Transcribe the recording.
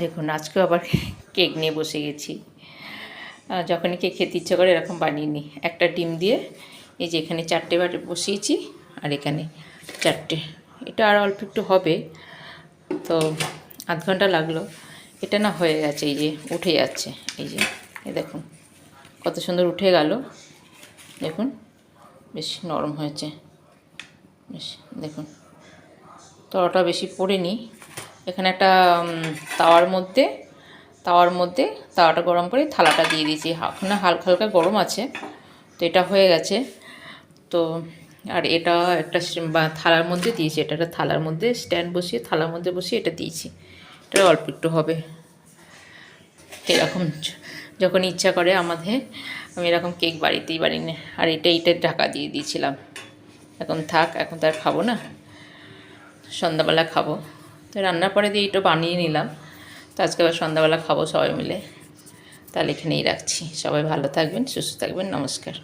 দেখুন আজকেও আবার কেক নিয়ে বসে গেছি। যখনই কেক খেতে ইচ্ছে করে এরকম বানিয়ে নিই। একটা ডিম দিয়ে এই যে এখানে 4টে বাটি বসিয়েছি, আর এখানে 4টে। এটা আর অল্প একটু হবে, তো আধ ঘন্টা লাগলো। এটা না হয়ে গেছে, এই যে উঠে যাচ্ছে। এই যে দেখুন কত সুন্দর উঠে গেল। দেখুন বেশ নরম হয়েছে, বেশ দেখুন তলাটা বেশি পড়েনি। এখানে একটা তাওয়ার মধ্যে তাওয়াটা গরম করে থালাটা দিয়ে দিয়েছি। এখন হালকা হালকা গরম আছে, তো এটা হয়ে গেছে। তো আর এটা একটা থালার মধ্যে দিয়েছি, এটা একটা থালার মধ্যে স্ট্যান্ড বসিয়ে থালার মধ্যে বসিয়ে এটা দিয়েছি। এটা অল্প একটু হবে। এরকম যখন ইচ্ছা করে আমাদের, আমি এরকম কেক বাড়িতেই বাড়ি না। আর এইটার ঢাকা দিয়ে দিয়েছিলাম। এখন থাক, এখন তো আর খাবো না, সন্ধ্যাবেলা খাবো। তো রান্নার পরে দিয়ে এইটা বানিয়ে নিলাম। তো আজকে আবার সন্ধ্যাবেলা খাবো সবাই মিলে। তাহলে এখানেই রাখছি। সবাই ভালো থাকবেন, সুস্থ থাকবেন, নমস্কার।